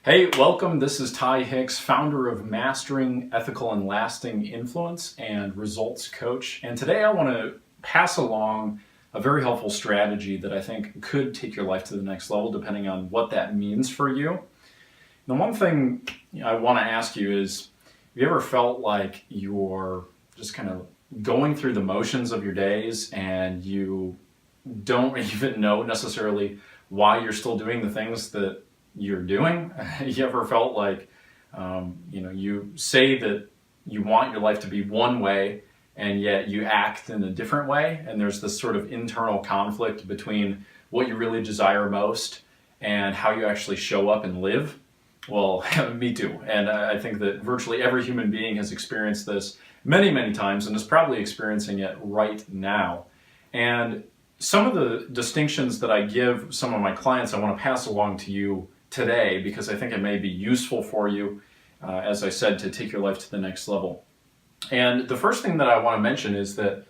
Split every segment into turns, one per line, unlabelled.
Hey, welcome. This is Ty Hicks, founder of Mastering Ethical and Lasting Influence and Results Coach. And today I want to pass along a very helpful strategy that I think could take your life to the next level, depending on what that means for you. The one thing I want to ask you is, have you ever felt like you're just kind of going through the motions of your days and you don't even know necessarily why you're still doing the things that you're doing? You ever felt like, you say that you want your life to be one way and yet you act in a different way, and there's this sort of internal conflict between what you really desire most and how you actually show up and live? Well, me too. And I think that virtually every human being has experienced this many, many times and is probably experiencing it right now. And some of the distinctions that I give some of my clients, I want to pass along to you today because I think it may be useful for you, as I said, to take your life to the next level. And the first thing that I want to mention is that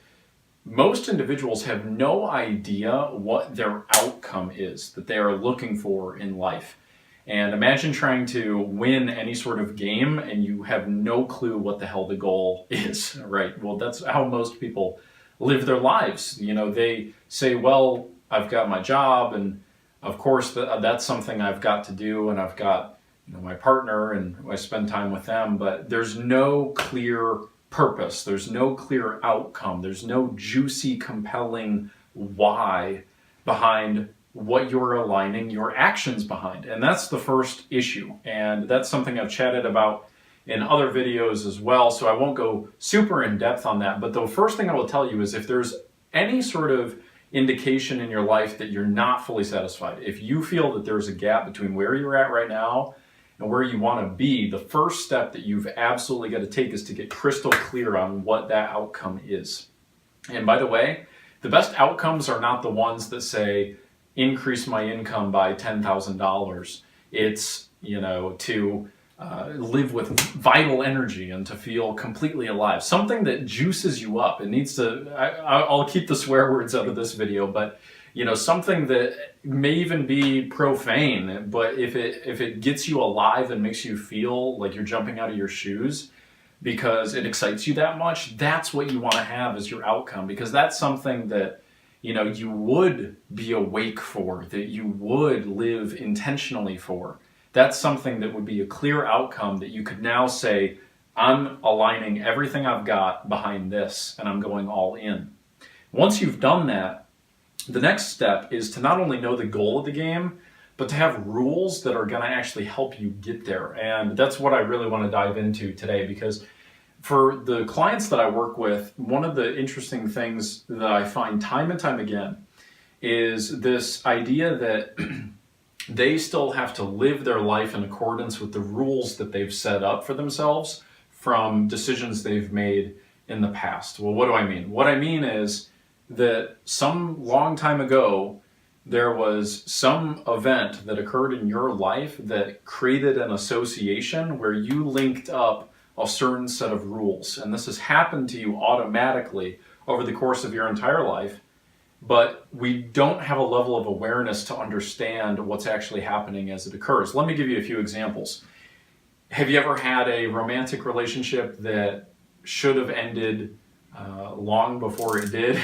most individuals have no idea what their outcome is that they are looking for in life. And imagine trying to win any sort of game and you have no clue what the hell the goal is, right? Well, that's how most people live their lives. They say, well, I've got my job, and of course that's something I've got to do, and I've got my partner, and I spend time with them, but there's no clear purpose, there's no clear outcome, there's no juicy, compelling why behind what you're aligning your actions behind. And that's the first issue, and that's something I've chatted about in other videos as well, so I won't go super in depth on that. But the first thing I will tell you is, if there's any sort of indication in your life that you're not fully satisfied, if you feel that there's a gap between where you're at right now and where you want to be, the first step that you've absolutely got to take is to get crystal clear on what that outcome is. And by the way, the best outcomes are not the ones that say, increase my income by $10,000. It's, to live with vital energy and to feel completely alive. Something that juices you up. It needs to, I'll keep the swear words out of this video, but something that may even be profane, but if it gets you alive and makes you feel like you're jumping out of your shoes because it excites you that much, that's what you want to have as your outcome, because that's something that you would be awake for, that you would live intentionally for. That's something that would be a clear outcome that you could now say, I'm aligning everything I've got behind this and I'm going all in. Once you've done that, the next step is to not only know the goal of the game, but to have rules that are going to actually help you get there. And that's what I really want to dive into today, because for the clients that I work with, one of the interesting things that I find time and time again is this idea that they still have to live their life in accordance with the rules that they've set up for themselves from decisions they've made in the past. Well, what do I mean? What I mean is that some long time ago, there was some event that occurred in your life that created an association where you linked up a certain set of rules. And this has happened to you automatically over the course of your entire life, but we don't have a level of awareness to understand what's actually happening as it occurs. Let me give you a few examples. Have you ever had a romantic relationship that should have ended long before it did?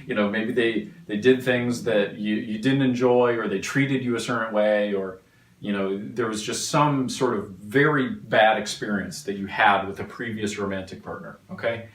Maybe they did things that you didn't enjoy, or they treated you a certain way, or there was just some sort of very bad experience that you had with a previous romantic partner, okay?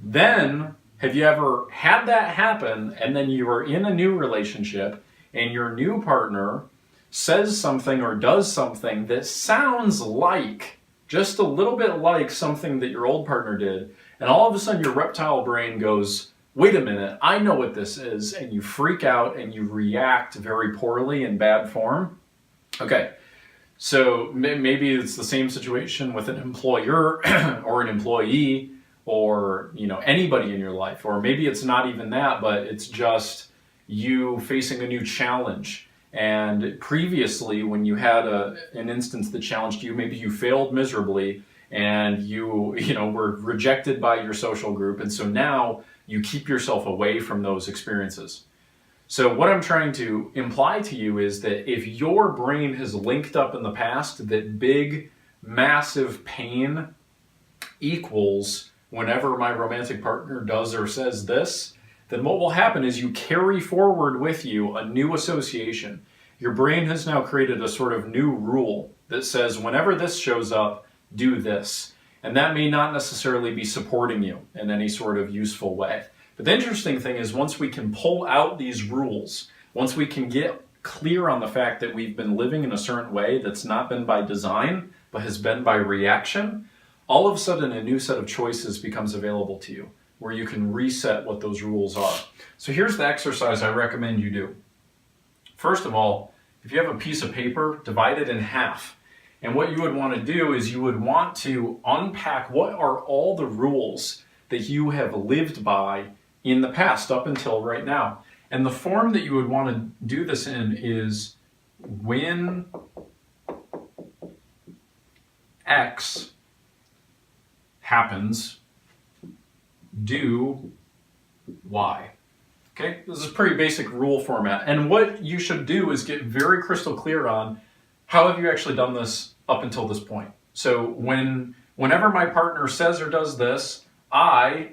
Then, have you ever had that happen, and then you are in a new relationship and your new partner says something or does something that sounds like, just a little bit like, something that your old partner did, and all of a sudden your reptile brain goes, wait a minute, I know what this is, and you freak out and you react very poorly in bad form? Okay, so maybe it's the same situation with an employer or an employee, or anybody in your life. Or maybe it's not even that, but it's just you facing a new challenge. And previously, when you had an instance that challenged you, maybe you failed miserably and you were rejected by your social group, and so now you keep yourself away from those experiences. So what I'm trying to imply to you is that if your brain has linked up in the past that big, massive pain equals whenever my romantic partner does or says this, then what will happen is you carry forward with you a new association. Your brain has now created a sort of new rule that says whenever this shows up, do this. And that may not necessarily be supporting you in any sort of useful way. But the interesting thing is once we can pull out these rules, once we can get clear on the fact that we've been living in a certain way that's not been by design, but has been by reaction, all of a sudden a new set of choices becomes available to you where you can reset what those rules are. So here's the exercise I recommend you do. First of all, if you have a piece of paper, divide it in half. And what you would want to do is you would want to unpack what are all the rules that you have lived by in the past up until right now. And the form that you would want to do this in is when X happens, do Y. Okay, this is a pretty basic rule format. And what you should do is get very crystal clear on how have you actually done this up until this point. So whenever my partner says or does this, I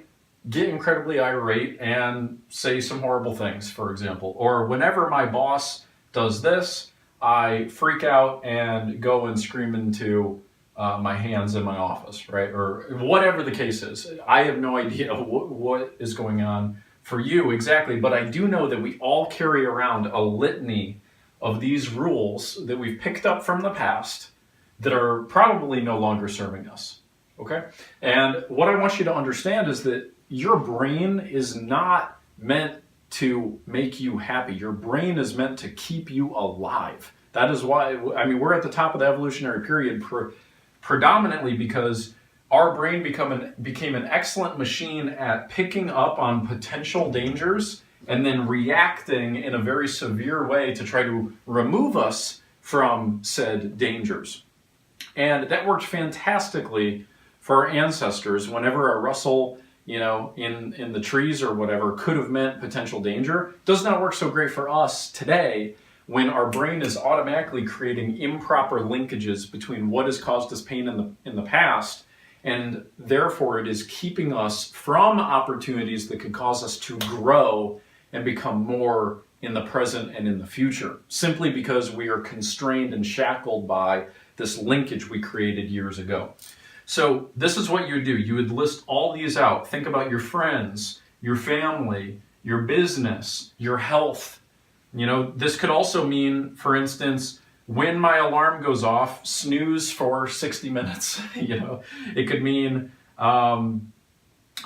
get incredibly irate and say some horrible things, for example. Or whenever my boss does this, I freak out and go and scream into my hands in my office, right? Or whatever the case is. I have no idea what is going on for you exactly, but I do know that we all carry around a litany of these rules that we've picked up from the past that are probably no longer serving us, okay? And what I want you to understand is that your brain is not meant to make you happy. Your brain is meant to keep you alive. That is why, I mean, we're at the top of the evolutionary period predominantly because our brain became an excellent machine at picking up on potential dangers and then reacting in a very severe way to try to remove us from said dangers. And that worked fantastically for our ancestors. Whenever a rustle, in the trees or whatever could have meant potential danger, does not work so great for us today when our brain is automatically creating improper linkages between what has caused us pain in the past, and therefore it is keeping us from opportunities that could cause us to grow and become more in the present and in the future, simply because we are constrained and shackled by this linkage we created years ago. So this is what you would do. You would list all these out. Think about your friends, your family, your business, your health. This could also mean, for instance, when my alarm goes off, snooze for 60 minutes. It could mean, when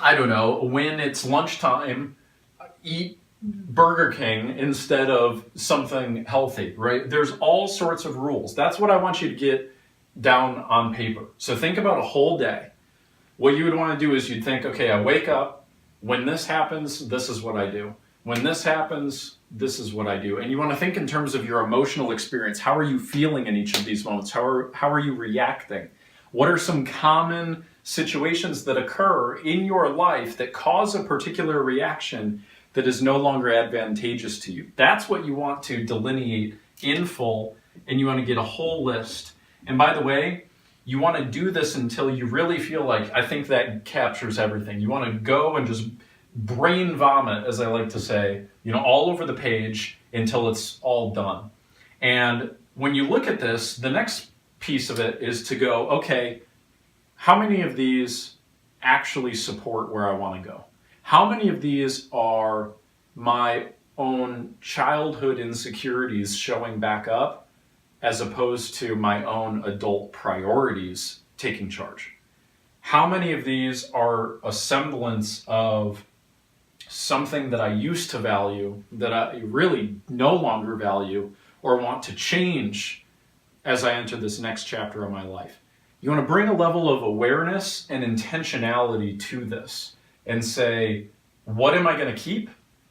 it's lunchtime, eat Burger King instead of something healthy, right? There's all sorts of rules. That's what I want you to get down on paper. So think about a whole day. What you would want to do is you'd think, okay, I wake up, when this happens, this is what I do. When this happens, this is what I do. And you want to think in terms of your emotional experience. How are you feeling in each of these moments? How are you reacting? What are some common situations that occur in your life that cause a particular reaction that is no longer advantageous to you? That's what you want to delineate in full, and you want to get a whole list. And by the way, you want to do this until you really feel like, I think that captures everything. You want to go and just brain vomit, as I like to say, all over the page until it's all done. And when you look at this, the next piece of it is to go, okay, how many of these actually support where I want to go? How many of these are my own childhood insecurities showing back up as opposed to my own adult priorities taking charge? How many of these are a semblance of something that I used to value that I really no longer value or want to change as I enter this next chapter of my life? You want to bring a level of awareness and intentionality to this and say, what am I going to keep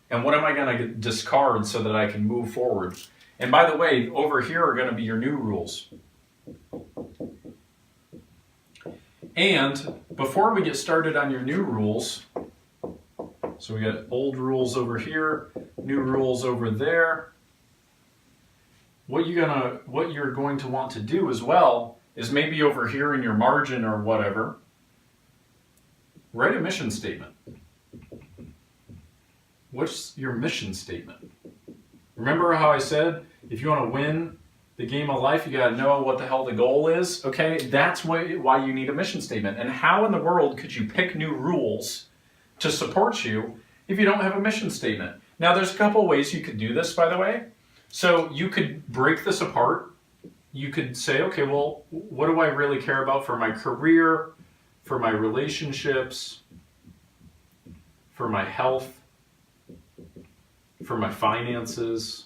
and what am I going to discard so that I can move forward? And by the way, over here are going to be your new rules. And before we get started on your new rules, so we got old rules over here, new rules over there. What you're going to want to do as well is maybe over here in your margin or whatever, write a mission statement. What's your mission statement? Remember how I said, if you want to win the game of life, you got to know what the hell the goal is, okay? That's why you need a mission statement. And how in the world could you pick new rules to support you if you don't have a mission statement? Now, there's a couple ways you could do this, by the way. So you could break this apart. You could say, okay, well, what do I really care about for my career, for my relationships, for my health, for my finances,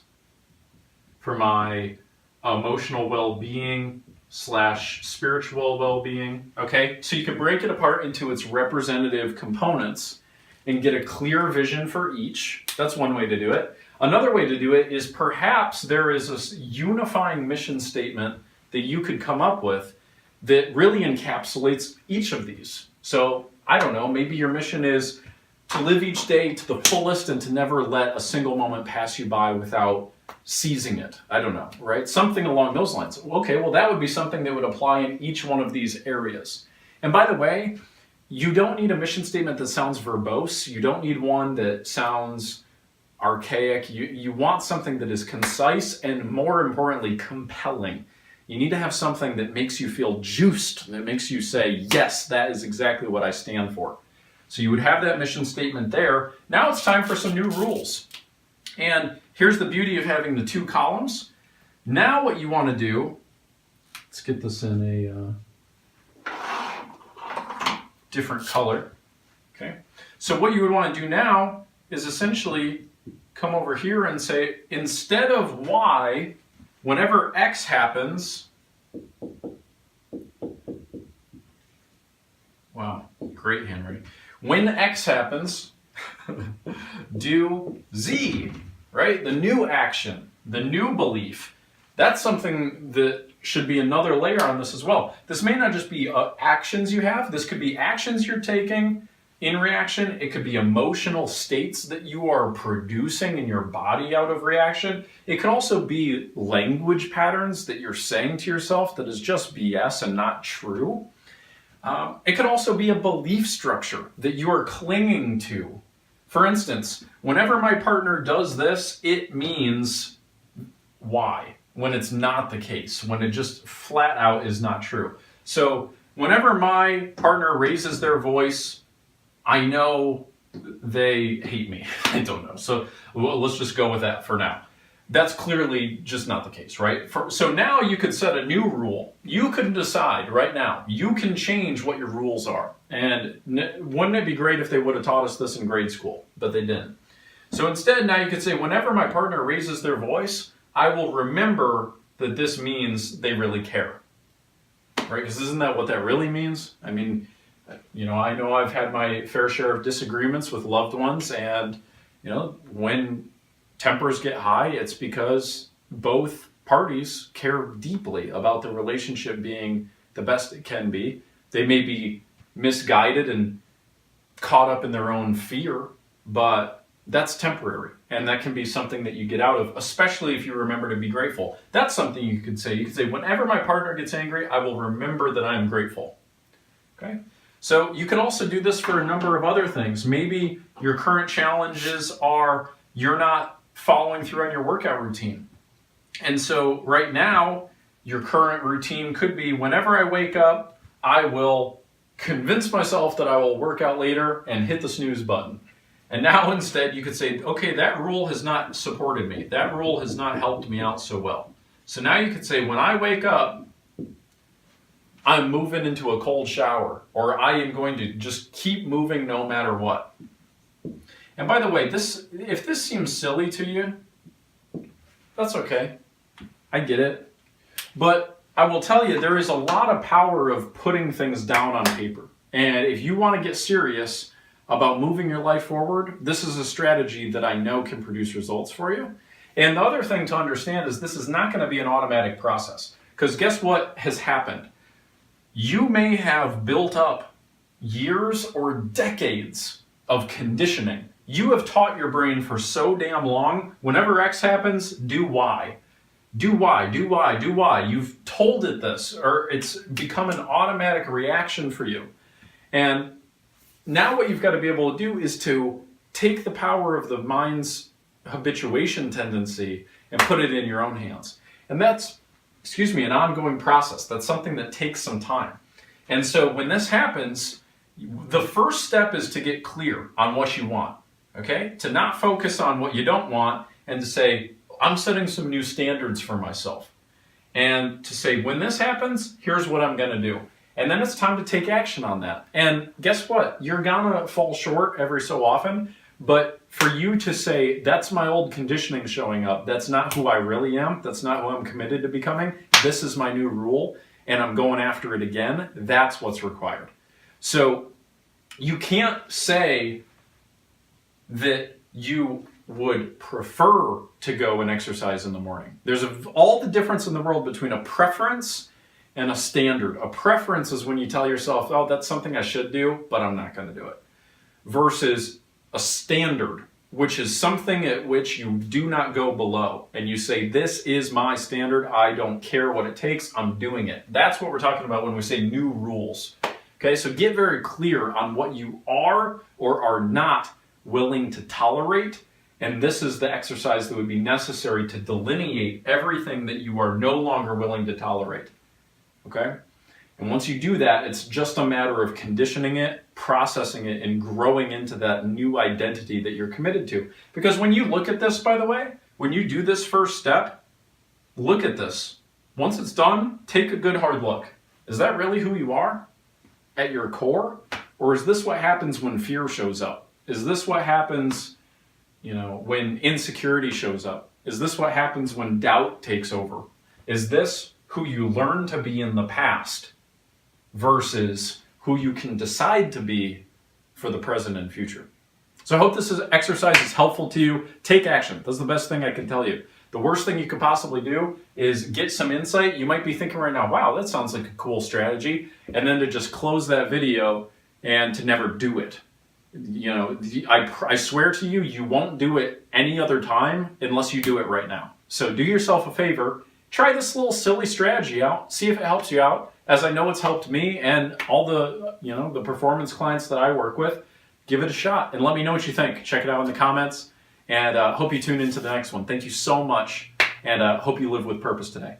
for my emotional well-being / spiritual well-being, okay? So you can break it apart into its representative components and get a clear vision for each. That's one way to do it. Another way to do it is perhaps there is a unifying mission statement that you could come up with that really encapsulates each of these. So, I don't know, maybe your mission is to live each day to the fullest and to never let a single moment pass you by without seizing it. I don't know, right? Something along those lines. Okay, well, that would be something that would apply in each one of these areas. And by the way, you don't need a mission statement that sounds verbose. You don't need one that sounds archaic. You want something that is concise and, more importantly, compelling. You need to have something that makes you feel juiced, that makes you say, yes, that is exactly what I stand for. So you would have that mission statement there. Now it's time for some new rules. And here's the beauty of having the two columns. Now what you want to do, let's get this in a different color. Okay. So what you would want to do now is essentially come over here and say, instead of Y, whenever X happens, wow, great handwriting. When X happens, do Z, right? The new action, the new belief. That's something that should be another layer on this as well. This may not just be actions you have. This could be actions you're taking in reaction. It could be emotional states that you are producing in your body out of reaction. It could also be language patterns that you're saying to yourself that is just BS and not true. It could also be a belief structure that you are clinging to. For instance, whenever my partner does this, it means Y, when it's not the case, when it just flat out is not true. So whenever my partner raises their voice, I know they hate me. I don't know. So let's just go with that for now. That's clearly just not the case, right? So now you could set a new rule. You can decide right now. You can change what your rules are. And wouldn't it be great if they would have taught us this in grade school? But they didn't. So instead, now you could say, whenever my partner raises their voice, I will remember that this means they really care. Right? Because isn't that what that really means? I mean, you know I've had my fair share of disagreements with loved ones, and when tempers get high, it's because both parties care deeply about the relationship being the best it can be. They may be misguided and caught up in their own fear, but that's temporary, and that can be something that you get out of, especially if you remember to be grateful. That's something you could say. You could say, whenever my partner gets angry, I will remember that I am grateful. Okay? So you could also do this for a number of other things. Maybe your current challenges are you're not following through on your workout routine. And so right now, your current routine could be, whenever I wake up, I will convince myself that I will work out later and hit the snooze button. And now instead you could say, okay, that rule has not supported me. That rule has not helped me out so well. So now you could say, when I wake up, I'm moving into a cold shower, or I am going to just keep moving no matter what. And by the way, if this seems silly to you, that's okay. I get it. But I will tell you, there is a lot of power of putting things down on paper. And if you want to get serious about moving your life forward, this is a strategy that I know can produce results for you. And the other thing to understand is this is not going to be an automatic process. Because guess what has happened? You may have built up years or decades of conditioning. You have taught your brain for so damn long, whenever X happens, do Y. Do Y, do Y, do Y. You've told it this, or it's become an automatic reaction for you. And now what you've got to be able to do is to take the power of the mind's habituation tendency and put it in your own hands. And that's, an ongoing process. That's something that takes some time. And so when this happens, the first step is to get clear on what you want, okay? To not focus on what you don't want and to say, I'm setting some new standards for myself. And to say, when this happens, here's what I'm gonna do. And then it's time to take action on that. And guess what? You're gonna fall short every so often, but for you to say, that's my old conditioning showing up, that's not who I really am, that's not who I'm committed to becoming, this is my new rule, and I'm going after it again, that's what's required. So you can't say that you would prefer to go and exercise in the morning. There's all the difference in the world between a preference and a standard. A preference is when you tell yourself, oh, that's something I should do, but I'm not going to do it. Versus a standard, which is something at which you do not go below. And you say, this is my standard. I don't care what it takes. I'm doing it. That's what we're talking about when we say new rules. Okay, so get very clear on what you are or are not willing to tolerate. And this is the exercise that would be necessary to delineate everything that you are no longer willing to tolerate. Okay? And once you do that, it's just a matter of conditioning it, processing it, and growing into that new identity that you're committed to. Because when you look at this, by the way, when you do this first step, look at this. Once it's done, take a good hard look. Is that really who you are at your core? Or is this what happens when fear shows up? Is this what happens, when insecurity shows up? Is this what happens when doubt takes over? Is this who you learned to be in the past versus who you can decide to be for the present and future? So I hope this exercise is helpful to you. Take action. That's the best thing I can tell you. The worst thing you could possibly do is get some insight. You might be thinking right now, wow, that sounds like a cool strategy. And then to just close that video and to never do it. I swear to you, you won't do it any other time unless you do it right now. So do yourself a favor, try this little silly strategy out, see if it helps you out. As I know it's helped me and all the, the performance clients that I work with. Give it a shot and let me know what you think. Check it out in the comments and hope you tune into the next one. Thank you so much and hope you live with purpose today.